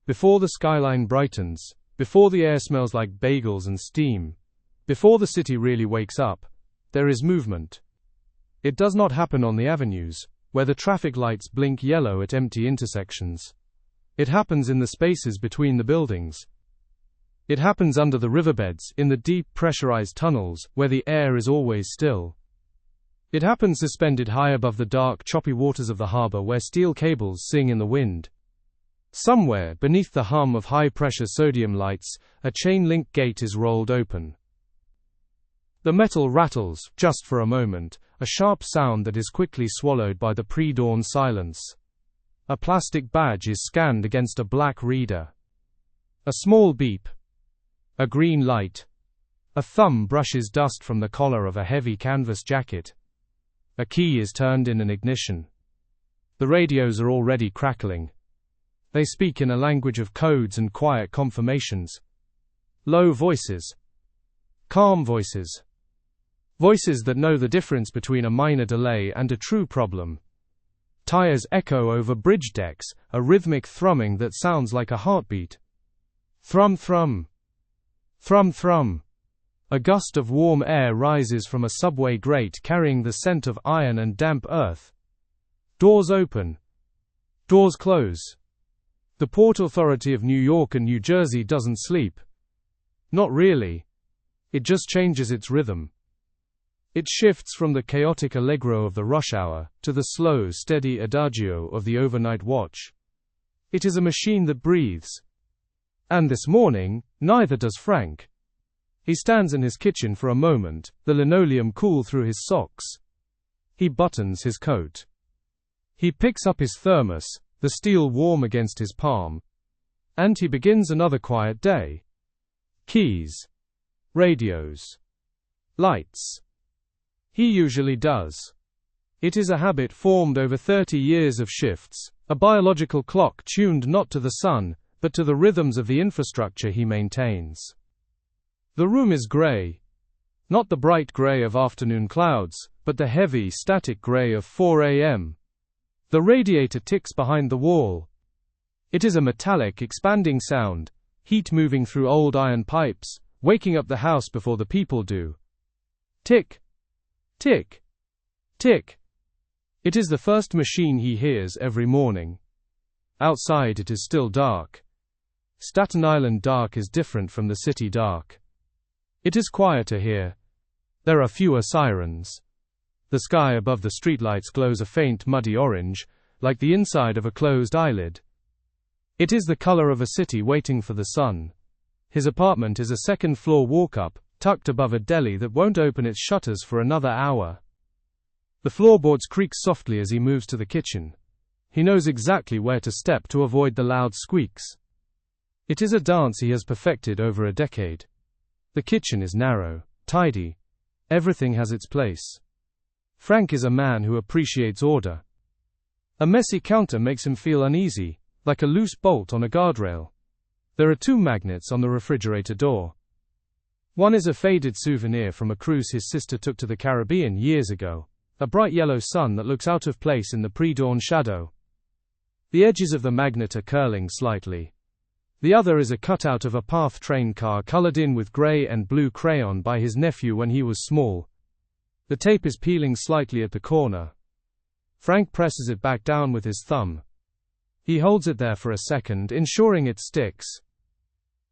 Before the skyline brightens, before the air smells like bagels and steam, before the city really wakes up, there is movement. It does not happen on the avenues, where the traffic lights blink yellow at empty intersections. It happens in the spaces between the buildings. It happens under the riverbeds, in the deep pressurized tunnels, where the air is always still. It happens suspended high above the dark, choppy waters of the harbor where steel cables sing in the wind. Somewhere, beneath the hum of high-pressure sodium lights, a chain-link gate is rolled open. The metal rattles, just for a moment, a sharp sound that is quickly swallowed by the pre-dawn silence. A plastic badge is scanned against a black reader. A small beep. A green light. A thumb brushes dust from the collar of a heavy canvas jacket. A key is turned in an ignition. The radios are already crackling. They speak in a language of codes and quiet confirmations. Low voices. Calm voices. Voices that know the difference between a minor delay and a true problem. Tires echo over bridge decks, a rhythmic thrumming that sounds like a heartbeat. Thrum thrum. Thrum thrum. A gust of warm air rises from a subway grate carrying the scent of iron and damp earth. Doors open. Doors close. The Port Authority of New York and New Jersey doesn't sleep. Not really. It just changes its rhythm. It shifts from the chaotic allegro of the rush hour to the slow, steady adagio of the overnight watch. It is a machine that breathes. And this morning, neither does Frank. He stands in his kitchen for a moment, the linoleum cool through his socks. He buttons his coat. He picks up his thermos, the steel warm against his palm. And he begins another quiet day. Keys. Radios. Lights. He usually does. It is a habit formed over 30 years of shifts, a biological clock tuned not to the sun, but to the rhythms of the infrastructure he maintains. The room is gray. Not the bright gray of afternoon clouds, but the heavy, static gray of 4 a.m. The radiator ticks behind the wall. It is a metallic, expanding sound, heat moving through old iron pipes, waking up the house before the people do. Tick. Tick. Tick. It is the first machine he hears every morning. Outside it is still dark. Staten Island dark is different from the city dark. It is quieter here. There are fewer sirens. The sky above the streetlights glows a faint muddy orange, like the inside of a closed eyelid. It is the color of a city waiting for the sun. His apartment is a second-floor walk-up, tucked above a deli that won't open its shutters for another hour. The floorboards creak softly as he moves to the kitchen. He knows exactly where to step to avoid the loud squeaks. It is a dance he has perfected over a decade. The kitchen is narrow, tidy. Everything has its place. Frank is a man who appreciates order. A messy counter makes him feel uneasy, like a loose bolt on a guardrail. There are 2 magnets on the refrigerator door. One is a faded souvenir from a cruise his sister took to the Caribbean years ago, a bright yellow sun that looks out of place in the pre-dawn shadow. The edges of the magnet are curling slightly. The other is a cutout of a PATH train car colored in with gray and blue crayon by his nephew when he was small. The tape is peeling slightly at the corner. Frank presses it back down with his thumb. He holds it there for a second, ensuring it sticks.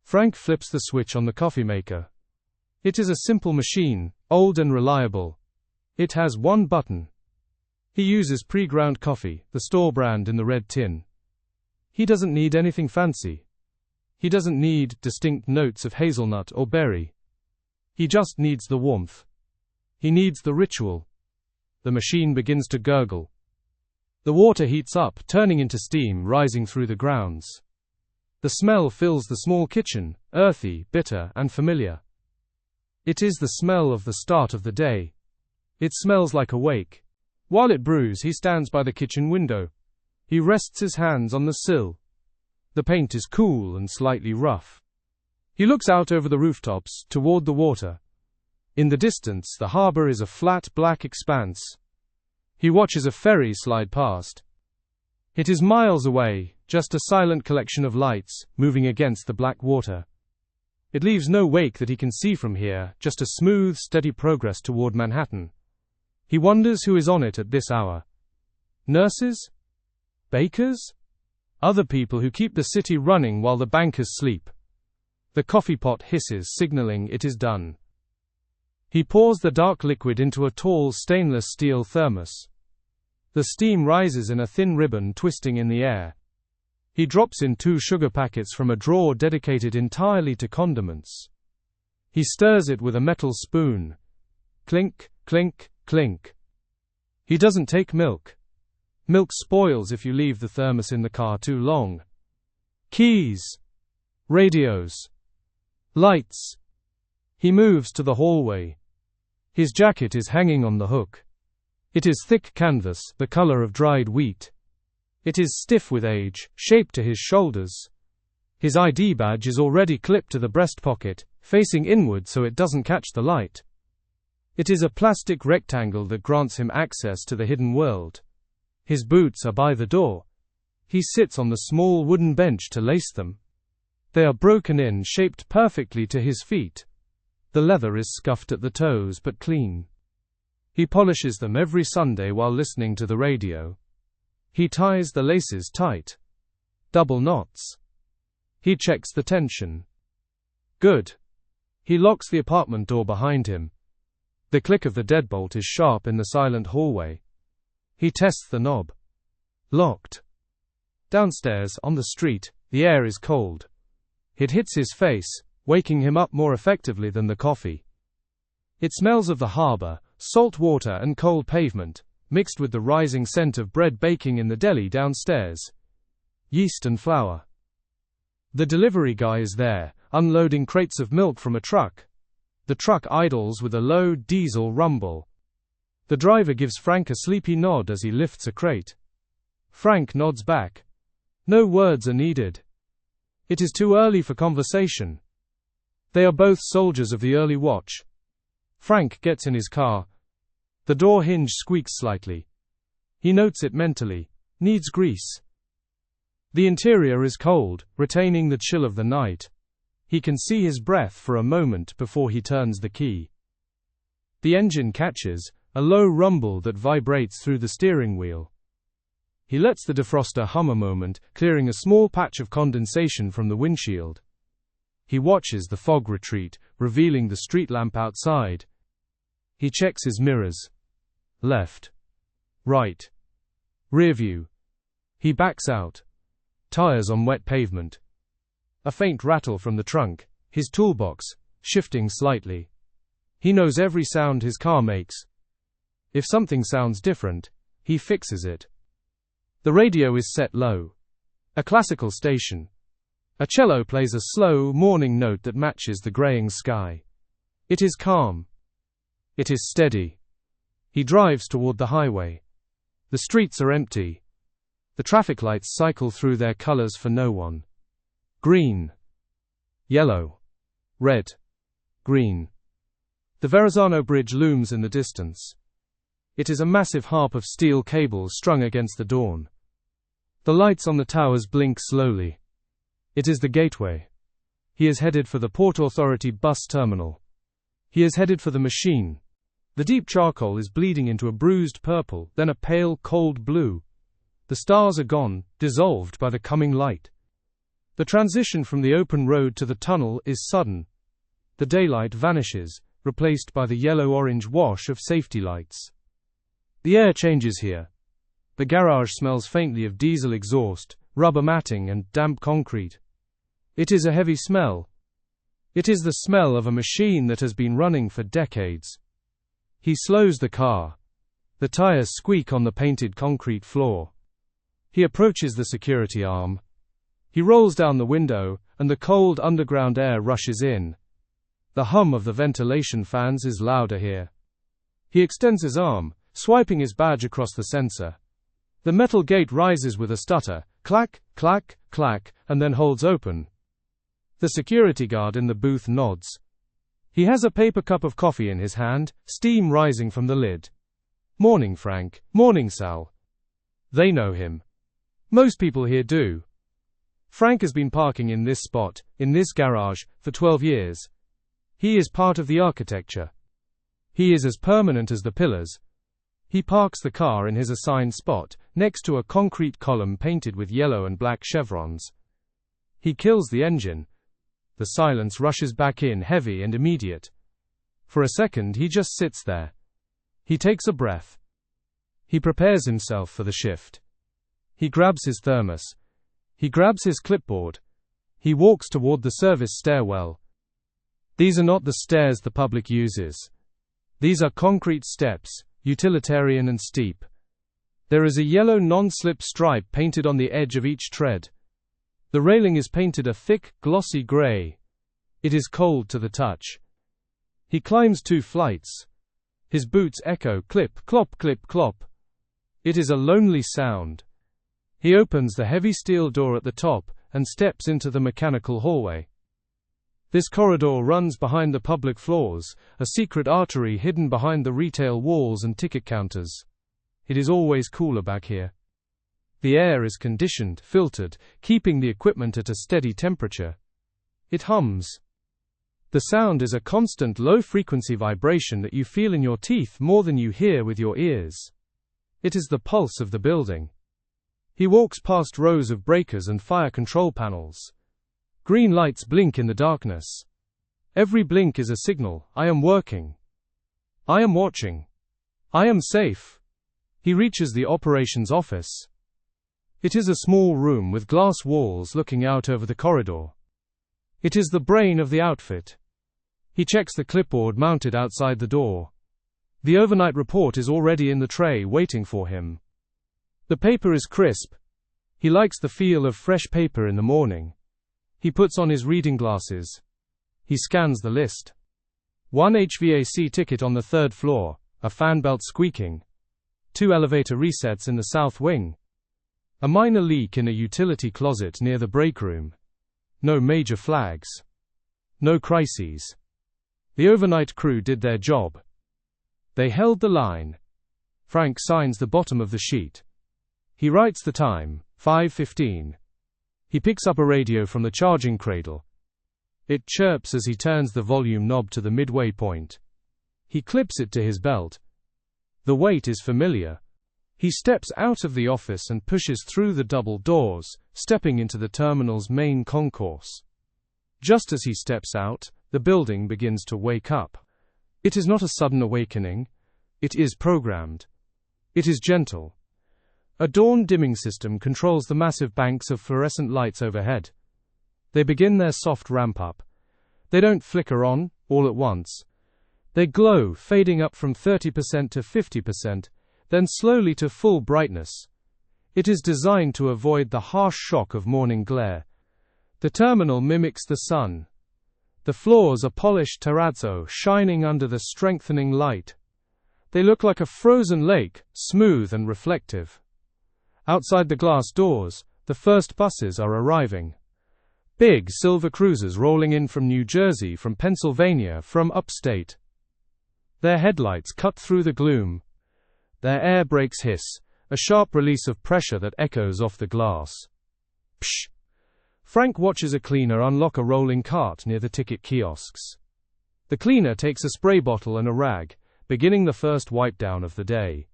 Frank flips the switch on the coffee maker. It is a simple machine, old and reliable. It has one button. He uses pre-ground coffee, the store brand in the red tin. He doesn't need anything fancy. He doesn't need distinct notes of hazelnut or berry. He just needs the warmth. He needs the ritual. The machine begins to gurgle. The water heats up, turning into steam rising through the grounds. The smell fills the small kitchen, earthy, bitter, and familiar. It is the smell of the start of the day. It smells like a wake. While it brews, he stands by the kitchen window. He rests his hands on the sill. The paint is cool and slightly rough. He looks out over the rooftops, toward the water. In the distance, the harbor is a flat, black expanse. He watches a ferry slide past. It is miles away, just a silent collection of lights, moving against the black water. It leaves no wake that he can see from here, just a smooth, steady progress toward Manhattan. He wonders who is on it at this hour. Nurses? Bakers? Other people who keep the city running while the bankers sleep. The coffee pot hisses, signaling it is done. He pours the dark liquid into a tall stainless steel thermos. The steam rises in a thin ribbon twisting in the air. He drops in 2 sugar packets from a drawer dedicated entirely to condiments. He stirs it with a metal spoon. Clink, clink, clink. He doesn't take milk. Milk spoils if you leave the thermos in the car too long. Keys. Radios. Lights. He moves to the hallway. His jacket is hanging on the hook. It is thick canvas, the color of dried wheat. It is stiff with age, shaped to his shoulders. His ID badge is already clipped to the breast pocket, facing inward so it doesn't catch the light. It is a plastic rectangle that grants him access to the hidden world. His boots are by the door. He sits on the small wooden bench to lace them. They are broken in, shaped perfectly to his feet. The leather is scuffed at the toes but clean. He polishes them every Sunday while listening to the radio. He ties the laces tight. Double knots. He checks the tension. Good. He locks the apartment door behind him. The click of the deadbolt is sharp in the silent hallway. He tests the knob. Locked. Downstairs, on the street, the air is cold. It hits his face, waking him up more effectively than the coffee. It smells of the harbor, salt water and cold pavement, mixed with the rising scent of bread baking in the deli downstairs. Yeast and flour. The delivery guy is there, unloading crates of milk from a truck. The truck idles with a low diesel rumble. The driver gives Frank a sleepy nod as he lifts a crate. Frank nods back. No words are needed. It is too early for conversation. They are both soldiers of the early watch. Frank gets in his car. The door hinge squeaks slightly. He notes it mentally. Needs grease. The interior is cold, retaining the chill of the night. He can see his breath for a moment before he turns the key. The engine catches, a low rumble that vibrates through the steering wheel. He lets the defroster hum a moment, clearing a small patch of condensation from the windshield. He watches the fog retreat, revealing the street lamp outside. He checks his mirrors. Left. Right. Rear view. He backs out. Tires on wet pavement. A faint rattle from the trunk, his toolbox, shifting slightly. He knows every sound his car makes. If something sounds different, he fixes it. The radio is set low. A classical station. A cello plays a slow, morning note that matches the graying sky. It is calm. It is steady. He drives toward the highway. The streets are empty. The traffic lights cycle through their colors for no one. Green. Yellow. Red. Green. The Verrazano Bridge looms in the distance. It is a massive harp of steel cables strung against the dawn. The lights on the towers blink slowly. It is the gateway. He is headed for the Port Authority bus terminal. He is headed for the machine. The deep charcoal is bleeding into a bruised purple, then a pale, cold blue. The stars are gone, dissolved by the coming light. The transition from the open road to the tunnel is sudden. The daylight vanishes, replaced by the yellow-orange wash of safety lights. The air changes here. The garage smells faintly of diesel exhaust, rubber matting and damp concrete. It is a heavy smell. It is the smell of a machine that has been running for decades. He slows the car. The tires squeak on the painted concrete floor. He approaches the security arm. He rolls down the window, and the cold underground air rushes in. The hum of the ventilation fans is louder here. He extends his arm, swiping his badge across the sensor. The metal gate rises with a stutter, clack, clack, clack, and then holds open. The security guard in the booth nods. He has a paper cup of coffee in his hand, steam rising from the lid. Morning, Frank. Morning, Sal. They know him. Most people here do. Frank has been parking in this spot, in this garage, for 12 years. He is part of the architecture. He is as permanent as the pillars. He parks the car in his assigned spot, next to a concrete column painted with yellow and black chevrons. He kills the engine. The silence rushes back in, heavy and immediate. For a second he just sits there. He takes a breath. He prepares himself for the shift. He grabs his thermos. He grabs his clipboard. He walks toward the service stairwell. These are not the stairs the public uses. These are concrete steps, utilitarian and steep. There is a yellow non-slip stripe painted on the edge of each tread. The railing is painted a thick, glossy gray. It is cold to the touch. He climbs 2 flights. His boots echo clip, clop, clip, clop. It is a lonely sound. He opens the heavy steel door at the top and steps into the mechanical hallway. This corridor runs behind the public floors, a secret artery hidden behind the retail walls and ticket counters. It is always cooler back here. The air is conditioned, filtered, keeping the equipment at a steady temperature. It hums. The sound is a constant low-frequency vibration that you feel in your teeth more than you hear with your ears. It is the pulse of the building. He walks past rows of breakers and fire control panels. Green lights blink in the darkness. Every blink is a signal: I am working. I am watching. I am safe. He reaches the operations office. It is a small room with glass walls looking out over the corridor. It is the brain of the outfit. He checks the clipboard mounted outside the door. The overnight report is already in the tray waiting for him. The paper is crisp. He likes the feel of fresh paper in the morning. He puts on his reading glasses. He scans the list. 1 HVAC ticket on the 3rd floor, a fan belt squeaking. 2 elevator resets in the south wing. A minor leak in a utility closet near the break room. No major flags. No crises. The overnight crew did their job. They held the line. Frank signs the bottom of the sheet. He writes the time, 5:15. He picks up a radio from the charging cradle. It chirps as he turns the volume knob to the midway point. He clips it to his belt. The weight is familiar. He steps out of the office and pushes through the double doors, stepping into the terminal's main concourse. Just as he steps out, the building begins to wake up. It is not a sudden awakening. It is programmed. It is gentle. A dawn dimming system controls the massive banks of fluorescent lights overhead. They begin their soft ramp up. They don't flicker on, all at once. They glow, fading up from 30% to 50%, then slowly to full brightness. It is designed to avoid the harsh shock of morning glare. The terminal mimics the sun. The floors are polished terrazzo, shining under the strengthening light. They look like a frozen lake, smooth and reflective. Outside the glass doors, the first buses are arriving. Big silver cruisers rolling in from New Jersey, from Pennsylvania, from upstate. Their headlights cut through the gloom. Their air brakes hiss, a sharp release of pressure that echoes off the glass. Psh! Frank watches a cleaner unlock a rolling cart near the ticket kiosks. The cleaner takes a spray bottle and a rag, beginning the first wipe down of the day.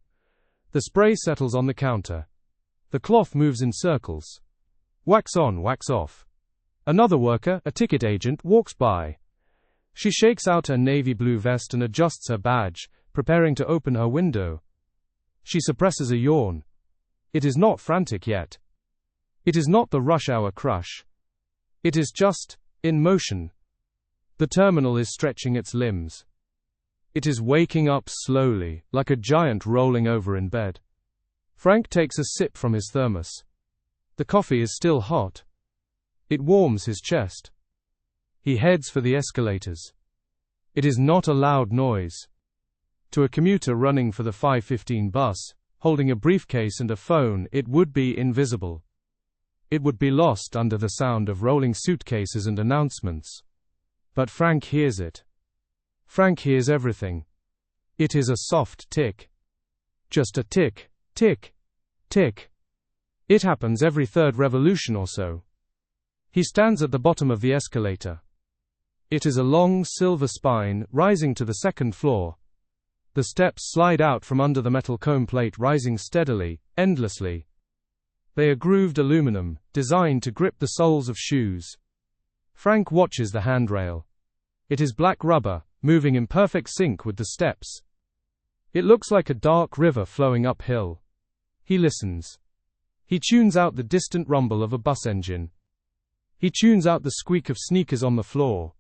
The spray settles on the counter. The cloth moves in circles. Wax on, wax off. Another worker, a ticket agent, walks by. She shakes out her navy blue vest and adjusts her badge, preparing to open her window. She suppresses a yawn. It is not frantic yet. It is not the rush hour crush. It is just in motion. The terminal is stretching its limbs. It is waking up slowly, like a giant rolling over in bed. Frank takes a sip from his thermos. The coffee is still hot. It warms his chest. He heads for the escalators. It is not a loud noise. To a commuter running for the 5:15 bus, holding a briefcase and a phone, it would be invisible. It would be lost under the sound of rolling suitcases and announcements. But Frank hears it. Frank hears everything. It is a soft tick. Just a tick, tick, tick. It happens every third revolution or so. He stands at the bottom of the escalator. It is a long, silver spine, rising to the second floor. The steps slide out from under the metal comb plate, rising steadily, endlessly. They are grooved aluminum, designed to grip the soles of shoes. Frank watches the handrail. It is black rubber, moving in perfect sync with the steps. It looks like a dark river flowing uphill. He listens. He tunes out the distant rumble of a bus engine. He tunes out the squeak of sneakers on the floor.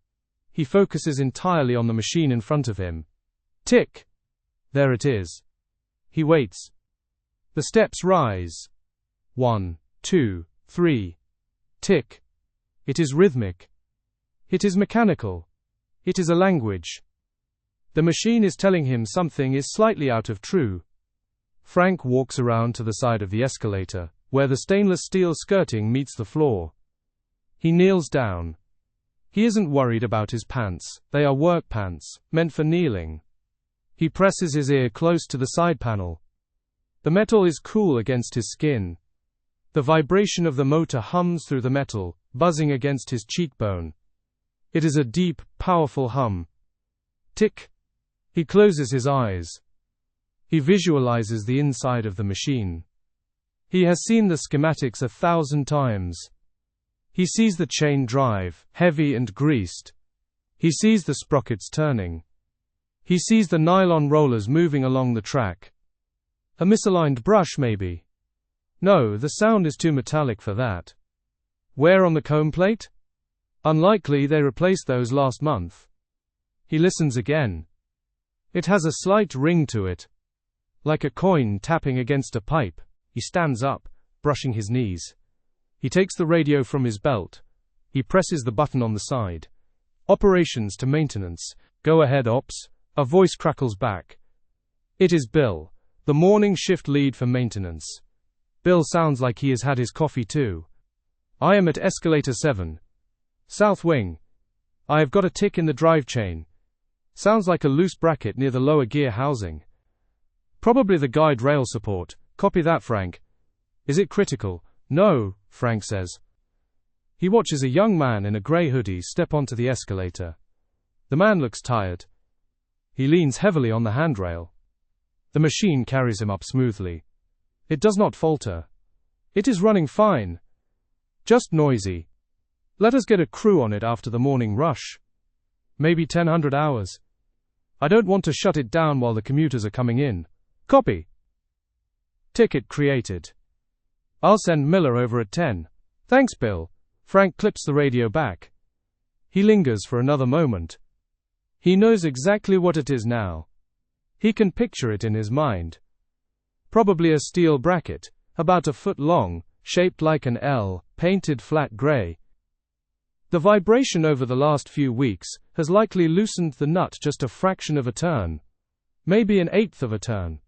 He focuses entirely on the machine in front of him. Tick! There it is. He waits. The steps rise. 1, 2, 3. Tick. It is rhythmic. It is mechanical. It is a language. The machine is telling him something is slightly out of true. Frank walks around to the side of the escalator, where the stainless steel skirting meets the floor. He kneels down. He isn't worried about his pants. They are work pants, meant for kneeling. He presses his ear close to the side panel. The metal is cool against his skin. The vibration of the motor hums through the metal, buzzing against his cheekbone. It is a deep, powerful hum. Tick. He closes his eyes. He visualizes the inside of the machine. He has seen the schematics 1,000 times. He sees the chain drive, heavy and greased. He sees the sprockets turning. He sees the nylon rollers moving along the track. A misaligned brush, maybe. No, the sound is too metallic for that. Wear on the comb plate? Unlikely, they replaced those last month. He listens again. It has a slight ring to it. Like a coin tapping against a pipe. He stands up, brushing his knees. He takes the radio from his belt. He presses the button on the side. Operations to maintenance. Go ahead, ops. A voice crackles back. It is Bill, the morning shift lead for maintenance. Bill sounds like he has had his coffee too. I am at escalator 7. South wing. I have got a tick in the drive chain. Sounds like a loose bracket near the lower gear housing. Probably the guide rail support. Copy that, Frank. Is it critical? No, Frank says. He watches a young man in a grey hoodie step onto the escalator. The man looks tired. He leans heavily on the handrail. The machine carries him up smoothly. It does not falter. It is running fine. Just noisy. Let us get a crew on it after the morning rush. Maybe 1,000 hours. I don't want to shut it down while the commuters are coming in. Copy. Ticket created. I'll send Miller over at 10. Thanks, Bill. Frank clips the radio back. He lingers for another moment. He knows exactly what it is now. He can picture it in his mind. Probably a steel bracket, about a foot long, shaped like an L, painted flat gray. The vibration over the last few weeks has likely loosened the nut just a fraction of a turn. Maybe an eighth of a turn.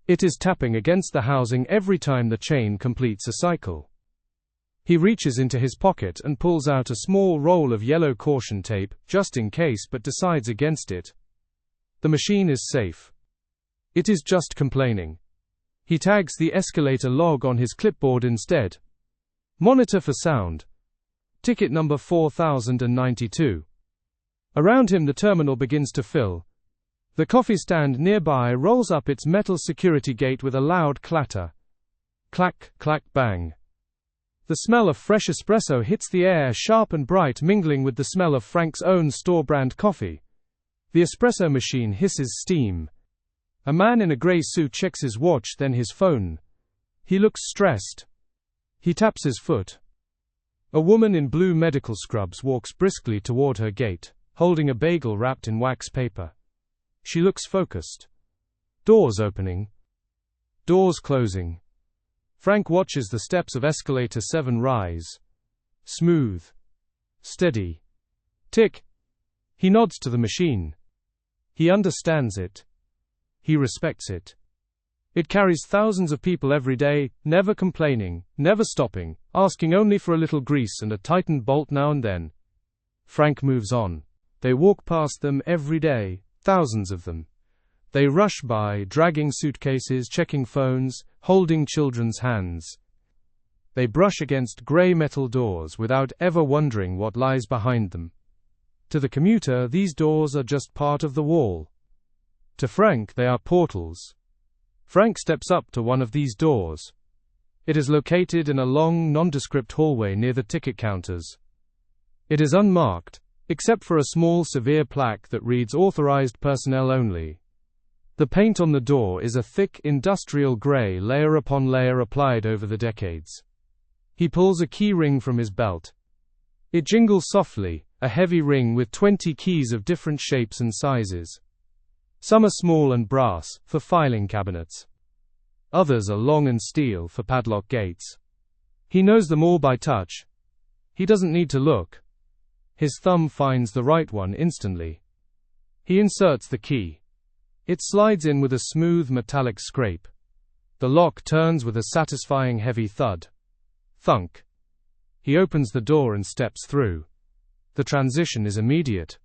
It is tapping against the housing every time the chain completes a cycle. He reaches into his pocket and pulls out a small roll of yellow caution tape, just in case, but decides against it. The machine is safe. It is just complaining. He tags the escalator log on his clipboard instead. Monitor for sound. Ticket number 4092. Around him the terminal begins to fill. The coffee stand nearby rolls up its metal security gate with a loud clatter. Clack, clack, bang. The smell of fresh espresso hits the air, sharp and bright, mingling with the smell of Frank's own store-brand coffee. The espresso machine hisses steam. A man in a grey suit checks his watch, then his phone. He looks stressed. He taps his foot. A woman in blue medical scrubs walks briskly toward her gate, holding a bagel wrapped in wax paper. She looks focused. Doors opening. Doors closing. Frank watches the steps of escalator 7 rise. Smooth. Steady. Tick. He nods to the machine. He understands it. He respects it. It carries thousands of people every day, never complaining, never stopping, asking only for a little grease and a tightened bolt now and then. Frank moves on. They walk past them every day, thousands of them. They rush by, dragging suitcases, checking phones, holding children's hands. They brush against grey metal doors without ever wondering what lies behind them. To the commuter, these doors are just part of the wall. To Frank, they are portals. Frank steps up to one of these doors. It is located in a long, nondescript hallway near the ticket counters. It is unmarked, except for a small severe plaque that reads "Authorized personnel only." The paint on the door is a thick, industrial gray layer upon layer applied over the decades. He pulls a key ring from his belt. It jingles softly, a heavy ring with 20 keys of different shapes and sizes. Some are small and brass, for filing cabinets. Others are long and steel, for padlock gates. He knows them all by touch. He doesn't need to look. His thumb finds the right one instantly. He inserts the key. It slides in with a smooth metallic scrape. The lock turns with a satisfying heavy thud. Thunk. He opens the door and steps through. The transition is immediate.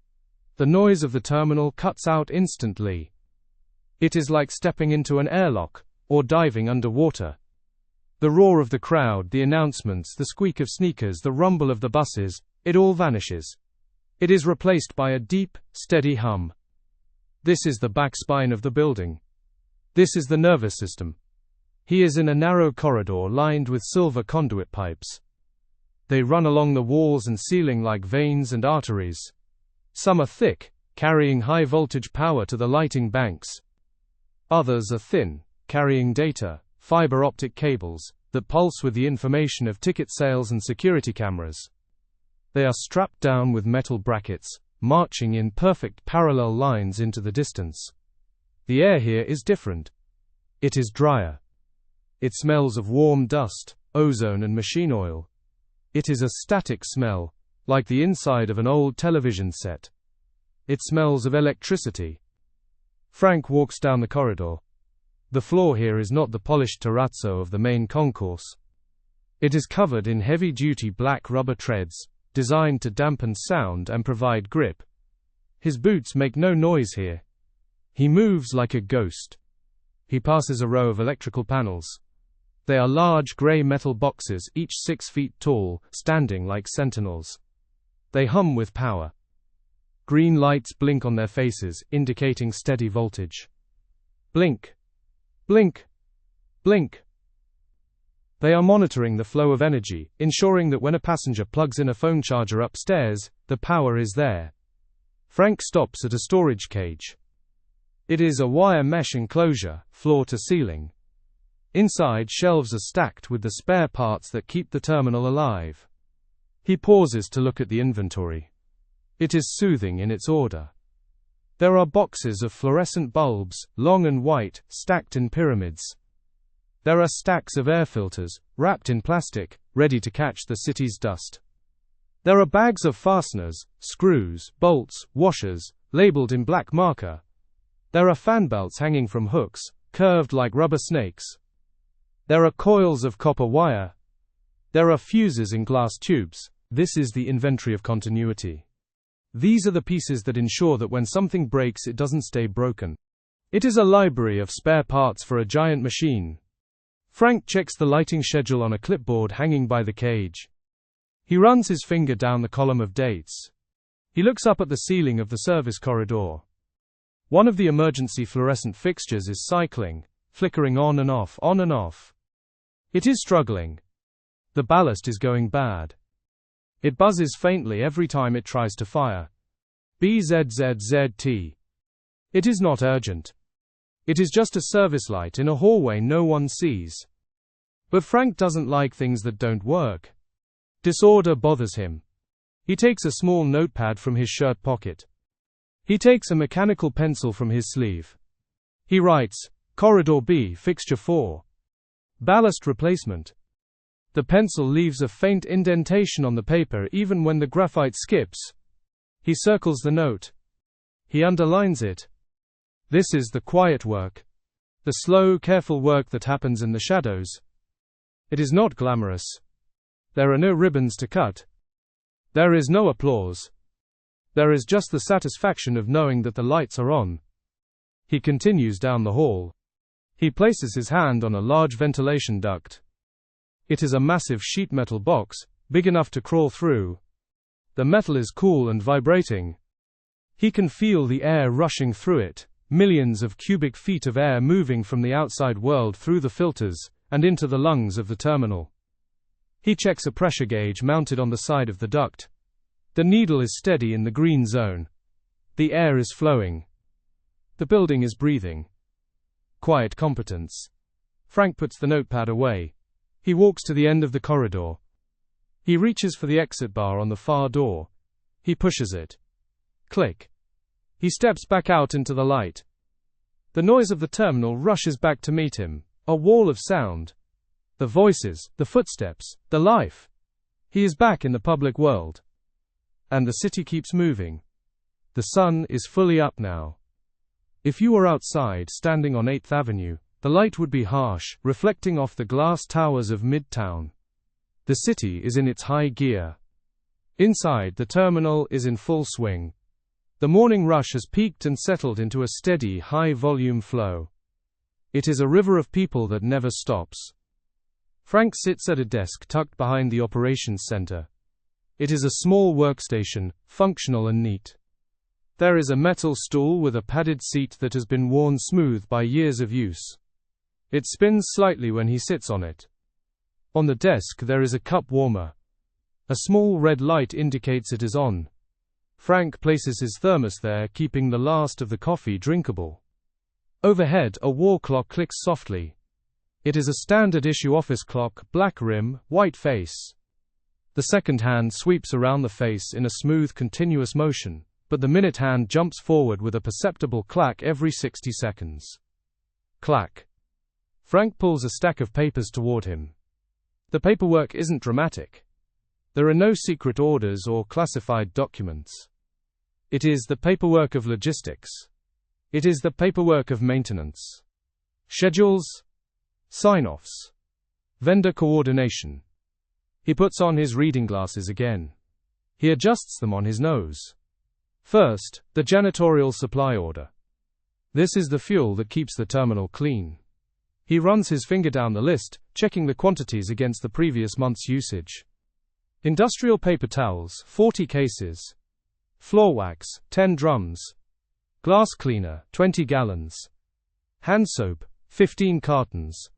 The noise of the terminal cuts out instantly. It is like stepping into an airlock, or diving underwater. The roar of the crowd, the announcements, the squeak of sneakers, the rumble of the buses, it all vanishes. It is replaced by a deep, steady hum. This is the back spine of the building. This is the nervous system. He is in a narrow corridor lined with silver conduit pipes. They run along the walls and ceiling like veins and arteries. Some are thick, carrying high voltage power to the lighting banks. Others are thin, carrying data, fiber optic cables, that pulse with the information of ticket sales and security cameras. They are strapped down with metal brackets, marching in perfect parallel lines into the distance. The air here is different. It is drier. It smells of warm dust, ozone and machine oil. It is a static smell, like the inside of an old television set. It smells of electricity. Frank walks down the corridor. The floor here is not the polished terrazzo of the main concourse. It is covered in heavy-duty black rubber treads, designed to dampen sound and provide grip. His boots make no noise here. He moves like a ghost. He passes a row of electrical panels. They are large grey metal boxes, each 6 feet tall, standing like sentinels. They hum with power. Green lights blink on their faces, indicating steady voltage. Blink. Blink. Blink. They are monitoring the flow of energy, ensuring that when a passenger plugs in a phone charger upstairs, the power is there. Frank stops at a storage cage. It is a wire mesh enclosure, floor to ceiling. Inside, shelves are stacked with the spare parts that keep the terminal alive. He pauses to look at the inventory. It is soothing in its order. There are boxes of fluorescent bulbs, long and white, stacked in pyramids. There are stacks of air filters, wrapped in plastic, ready to catch the city's dust. There are bags of fasteners, screws, bolts, washers, labeled in black marker. There are fan belts hanging from hooks, curved like rubber snakes. There are coils of copper wire. There are fuses in glass tubes. This is the inventory of continuity. These are the pieces that ensure that when something breaks, it doesn't stay broken. It is a library of spare parts for a giant machine. Frank checks the lighting schedule on a clipboard hanging by the cage. He runs his finger down the column of dates. He looks up at the ceiling of the service corridor. One of the emergency fluorescent fixtures is cycling, flickering on and off, on and off. It is struggling. The ballast is going bad. It buzzes faintly every time it tries to fire. BZZZT. It is not urgent. It is just a service light in a hallway no one sees. But Frank doesn't like things that don't work. Disorder bothers him. He takes a small notepad from his shirt pocket. He takes a mechanical pencil from his sleeve. He writes, Corridor B, Fixture 4. Ballast replacement. The pencil leaves a faint indentation on the paper even when the graphite skips. He circles the note. He underlines it. This is the quiet work. The slow, careful work that happens in the shadows. It is not glamorous. There are no ribbons to cut. There is no applause. There is just the satisfaction of knowing that the lights are on. He continues down the hall. He places his hand on a large ventilation duct. It is a massive sheet metal box, big enough to crawl through. The metal is cool and vibrating. He can feel the air rushing through it, millions of cubic feet of air moving from the outside world through the filters and into the lungs of the terminal. He checks a pressure gauge mounted on the side of the duct. The needle is steady in the green zone. The air is flowing. The building is breathing. Quiet competence. Frank puts the notepad away. He walks to the end of the corridor. He reaches for the exit bar on the far door. He pushes it. Click. He steps back out into the light. The noise of the terminal rushes back to meet him, a wall of sound. The voices, the footsteps, the life. He is back in the public world. And the city keeps moving. The sun is fully up now. If you were outside, standing on 8th Avenue, the light would be harsh, reflecting off the glass towers of Midtown. The city is in its high gear. Inside, the terminal is in full swing. The morning rush has peaked and settled into a steady, high-volume flow. It is a river of people that never stops. Frank sits at a desk tucked behind the operations center. It is a small workstation, functional and neat. There is a metal stool with a padded seat that has been worn smooth by years of use. It spins slightly when he sits on it. On the desk there is a cup warmer. A small red light indicates it is on. Frank places his thermos there, keeping the last of the coffee drinkable. Overhead, a wall clock clicks softly. It is a standard-issue office clock, black rim, white face. The second hand sweeps around the face in a smooth, continuous motion, but the minute hand jumps forward with a perceptible clack every 60 seconds. Clack. Frank pulls a stack of papers toward him. The paperwork isn't dramatic. There are no secret orders or classified documents. It is the paperwork of logistics. It is the paperwork of maintenance. Schedules, sign-offs, vendor coordination. He puts on his reading glasses again. He adjusts them on his nose. First, the janitorial supply order. This is the fuel that keeps the terminal clean. He runs his finger down the list, checking the quantities against the previous month's usage. Industrial paper towels, 40 cases. Floor wax, 10 drums. Glass cleaner, 20 gallons. Hand soap, 15 cartons.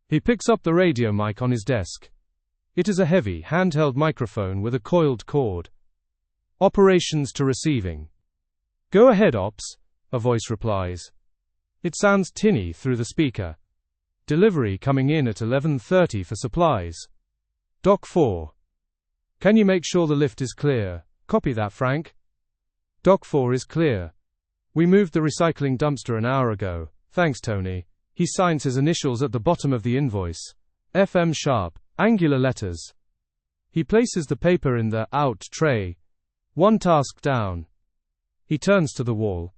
He picks up the radio mic on his desk. It is a heavy, handheld microphone with a coiled cord. Operations to receiving. Go ahead, Ops, a voice replies. It sounds tinny through the speaker. Delivery coming in at 11:30 for supplies. Dock 4. Can you make sure the lift is clear? Copy that, Frank. Dock 4 is clear. We moved the recycling dumpster an hour ago. Thanks, Tony. He signs his initials at the bottom of the invoice. FM sharp, angular letters. He places the paper in the out tray. One task down. He turns to the wall.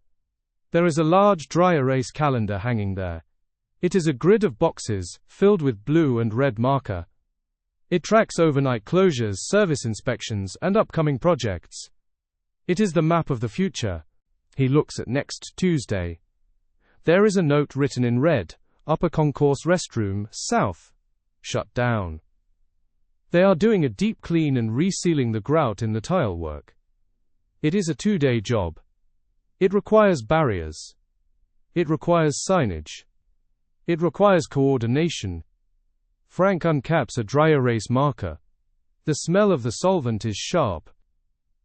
There is a large dry erase calendar hanging there. It is a grid of boxes, filled with blue and red marker. It tracks overnight closures, service inspections, and upcoming projects. It is the map of the future. He looks at next Tuesday. There is a note written in red. Upper concourse restroom, south. Shut down. They are doing a deep clean and resealing the grout in the tile work. It is a 2-day job. It requires barriers. It requires signage. It requires coordination. Frank uncaps a dry erase marker. The smell of the solvent is sharp.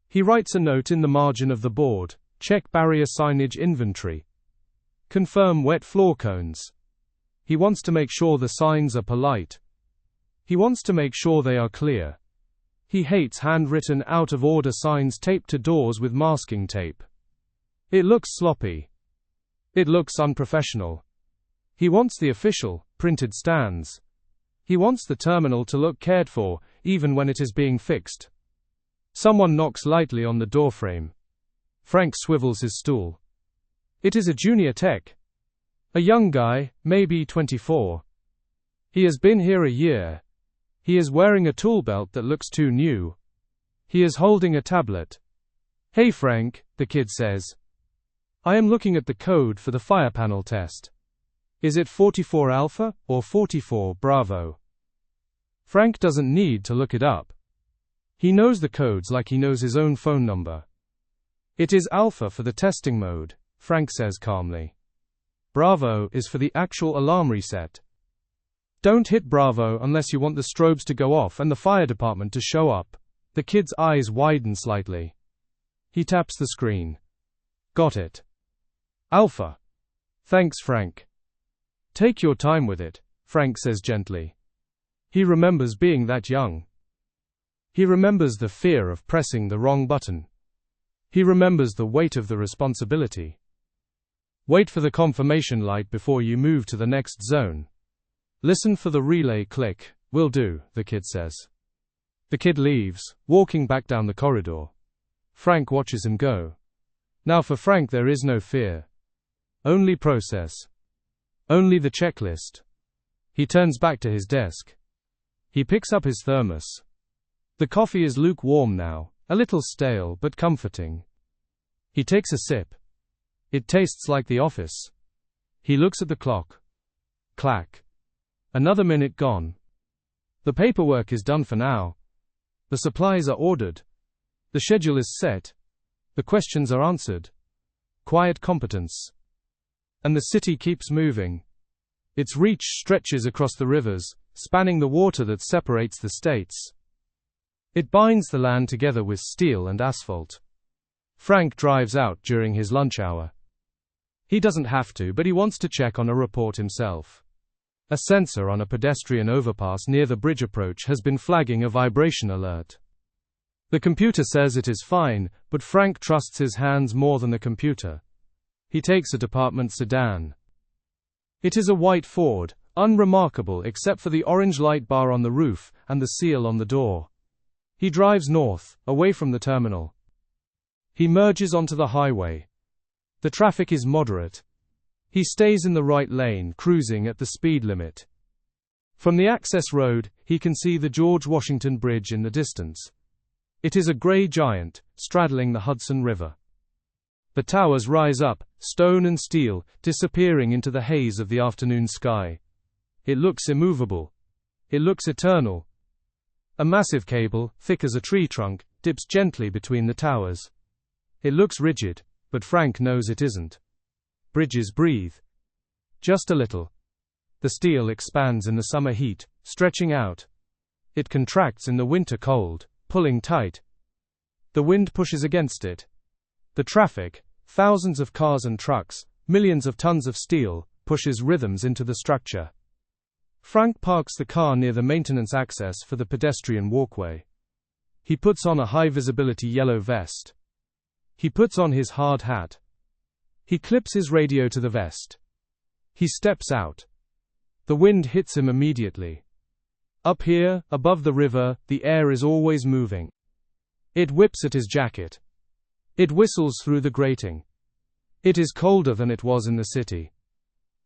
He writes a note in the margin of the board. Check barrier signage inventory. Confirm wet floor cones. He wants to make sure the signs are polite. He wants to make sure they are clear. He hates handwritten out-of-order signs taped to doors with masking tape. It looks sloppy. It looks unprofessional. He wants the official, printed stands. He wants the terminal to look cared for, even when it is being fixed. Someone knocks lightly on the doorframe. Frank swivels his stool. It is a junior tech. A young guy, maybe 24. He has been here a year. He is wearing a tool belt that looks too new. He is holding a tablet. Hey Frank, the kid says. I am looking at the code for the fire panel test. Is it 44 Alpha or 44 Bravo? Frank doesn't need to look it up. He knows the codes like he knows his own phone number. It is Alpha for the testing mode, Frank says calmly. Bravo is for the actual alarm reset. Don't hit Bravo unless you want the strobes to go off and the fire department to show up. The kid's eyes widen slightly. He taps the screen. Got it. Alpha. Thanks, Frank. Take your time with it, Frank says gently. He remembers being that young. He remembers the fear of pressing the wrong button. He remembers the weight of the responsibility. Wait for the confirmation light before you move to the next zone. Listen for the relay click. Will do, the kid says. The kid leaves, walking back down the corridor. Frank watches him go. Now for Frank there is no fear. Only process. Only the checklist. He turns back to his desk. He picks up his thermos. The coffee is lukewarm now, a little stale but comforting. He takes a sip. It tastes like the office. He looks at the clock. Clack. Another minute gone. The paperwork is done for now. The supplies are ordered. The schedule is set. The questions are answered. Quiet competence. And the city keeps moving. Its reach stretches across the rivers, spanning the water that separates the states. It binds the land together with steel and asphalt. Frank drives out during his lunch hour. He doesn't have to, but he wants to check on a report himself. A sensor on a pedestrian overpass near the bridge approach has been flagging a vibration alert. The computer says it is fine, but Frank trusts his hands more than the computer. He takes a department sedan. It is a white Ford, unremarkable except for the orange light bar on the roof and the seal on the door. He drives north, away from the terminal. He merges onto the highway. The traffic is moderate. He stays in the right lane, cruising at the speed limit. From the access road, he can see the George Washington Bridge in the distance. It is a gray giant, straddling the Hudson River. The towers rise up, stone and steel, disappearing into the haze of the afternoon sky. It looks immovable. It looks eternal. A massive cable, thick as a tree trunk, dips gently between the towers. It looks rigid, but Frank knows it isn't. Bridges breathe. Just a little. The steel expands in the summer heat, stretching out. It contracts in the winter cold, pulling tight. The wind pushes against it. The traffic, thousands of cars and trucks, millions of tons of steel, pushes rhythms into the structure. Frank parks the car near the maintenance access for the pedestrian walkway. He puts on a high-visibility yellow vest. He puts on his hard hat. He clips his radio to the vest. He steps out. The wind hits him immediately. Up here, above the river, the air is always moving. It whips at his jacket. It whistles through the grating. It is colder than it was in the city.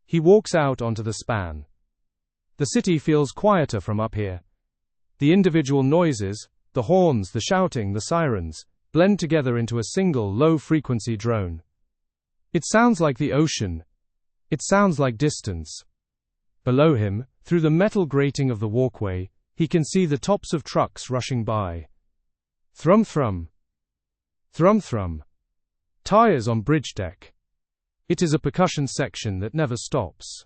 He walks out onto the span. The city feels quieter from up here. The individual noises, the horns, the shouting, the sirens, blend together into a single low-frequency drone. It sounds like the ocean. It sounds like distance. Below him, through the metal grating of the walkway, he can see the tops of trucks rushing by. Thrum thrum. Thrum thrum. Tires on bridge deck. It is a percussion section that never stops.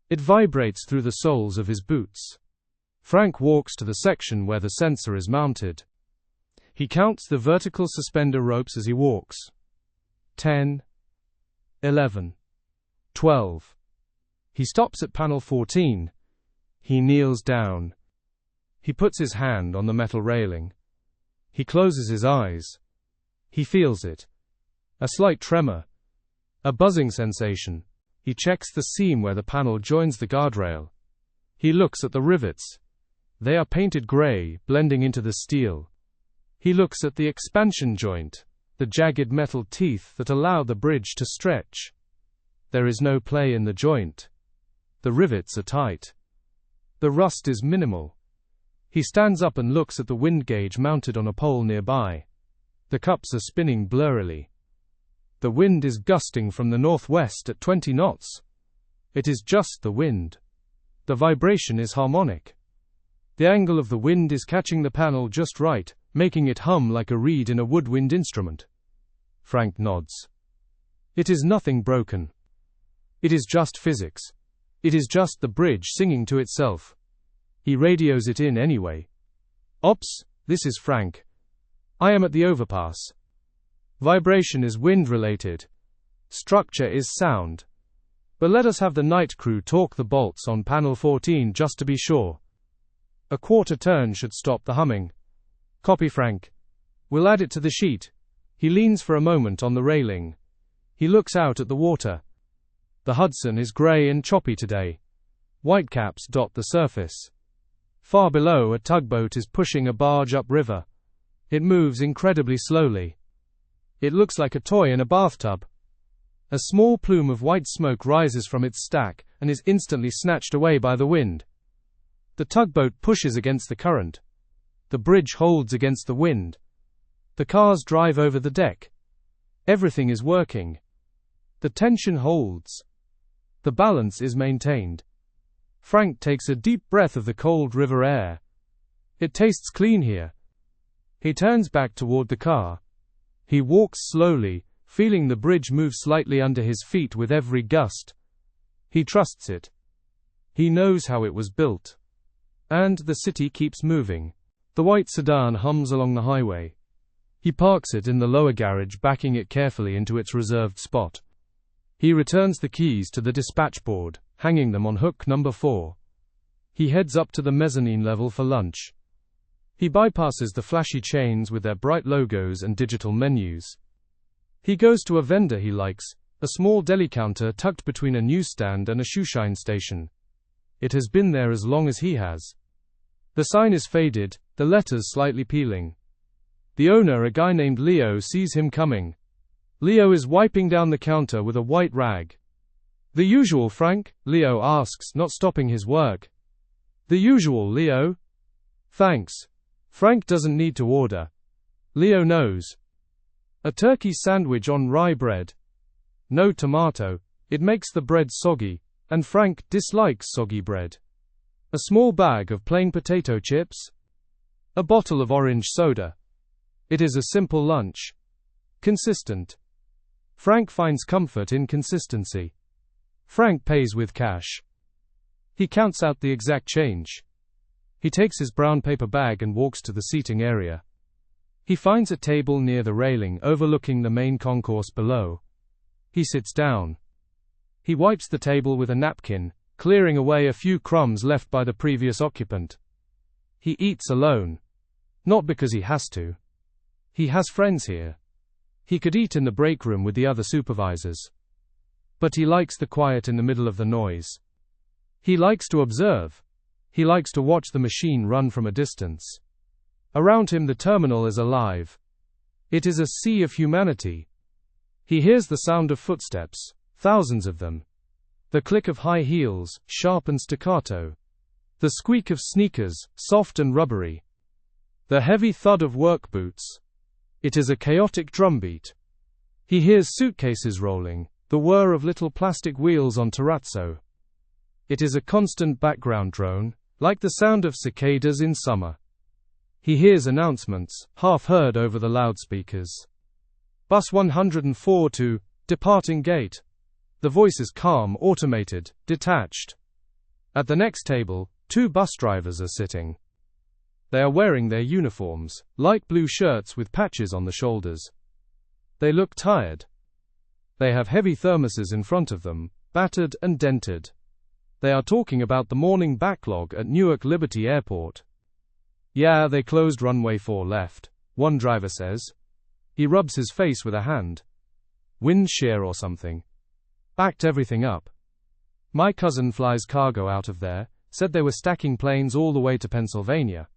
It vibrates through the soles of his boots. Frank walks to the section where the sensor is mounted. He counts the vertical suspender ropes as he walks. 10, 11, 12. He stops at panel 14. He kneels down. He puts his hand on the metal railing. He closes his eyes. He feels it. A slight tremor. A buzzing sensation. He checks the seam where the panel joins the guardrail. He looks at the rivets. They are painted gray, blending into the steel. He looks at the expansion joint, the jagged metal teeth that allow the bridge to stretch. There is no play in the joint. The rivets are tight. The rust is minimal. He stands up and looks at the wind gauge mounted on a pole nearby. The cups are spinning blurrily. The wind is gusting from the northwest at 20 knots. It is just the wind. The vibration is harmonic. The angle of the wind is catching the panel just right, making it hum like a reed in a woodwind instrument. Frank nods. It is nothing broken. It is just physics. It is just the bridge singing to itself. He radios it in anyway. Ops, this is Frank. I am at the overpass. Vibration is wind-related. Structure is sound. But let us have the night crew torque the bolts on panel 14 just to be sure. A quarter turn should stop the humming. Copy, Frank. We'll add it to the sheet. He leans for a moment on the railing. He looks out at the water. The Hudson is grey and choppy today. Whitecaps dot the surface. Far below, a tugboat is pushing a barge upriver. It moves incredibly slowly. It looks like a toy in a bathtub. A small plume of white smoke rises from its stack and is instantly snatched away by the wind. The tugboat pushes against the current. The bridge holds against the wind. The cars drive over the deck. Everything is working. The tension holds. The balance is maintained. Frank takes a deep breath of the cold river air. It tastes clean here. He turns back toward the car. He walks slowly, feeling the bridge move slightly under his feet with every gust. He trusts it. He knows how it was built. And the city keeps moving. The white sedan hums along the highway. He parks it in the lower garage, backing it carefully into its reserved spot. He returns the keys to the dispatch board, hanging them on hook number 4. He heads up to the mezzanine level for lunch. He bypasses the flashy chains with their bright logos and digital menus. He goes to a vendor he likes, a small deli counter tucked between a newsstand and a shoeshine station. It has been there as long as he has. The sign is faded, the letters slightly peeling. The owner, a guy named Leo, sees him coming. Leo is wiping down the counter with a white rag. The usual, Frank? Leo asks, not stopping his work. The usual, Leo. Thanks. Frank doesn't need to order. Leo knows. A turkey sandwich on rye bread. No tomato. It makes the bread soggy, and Frank dislikes soggy bread. A small bag of plain potato chips. A bottle of orange soda. It is a simple lunch. Consistent. Frank finds comfort in consistency. Frank pays with cash. He counts out the exact change. He takes his brown paper bag and walks to the seating area. He finds a table near the railing overlooking the main concourse below. He sits down. He wipes the table with a napkin, clearing away a few crumbs left by the previous occupant. He eats alone. Not because he has to. He has friends here. He could eat in the break room with the other supervisors. But he likes the quiet in the middle of the noise. He likes to observe. He likes to watch the machine run from a distance. Around him the terminal is alive. It is a sea of humanity. He hears the sound of footsteps, thousands of them. The click of high heels, sharp and staccato. The squeak of sneakers, soft and rubbery. The heavy thud of work boots. It is a chaotic drumbeat. He hears suitcases rolling, the whir of little plastic wheels on terrazzo. It is a constant background drone, like the sound of cicadas in summer. He hears announcements, half heard over the loudspeakers. Bus 104 to departing gate. The voice is calm, automated, detached. At the next table, 2 bus drivers are sitting. They are wearing their uniforms, light blue shirts with patches on the shoulders. They look tired. They have heavy thermoses in front of them, battered and dented. They are talking about the morning backlog at Newark Liberty Airport. Yeah, they closed runway 4 left, one driver says. He rubs his face with a hand. Wind shear or something. Backed everything up. My cousin flies cargo out of there, said they were stacking planes all the way to Pennsylvania.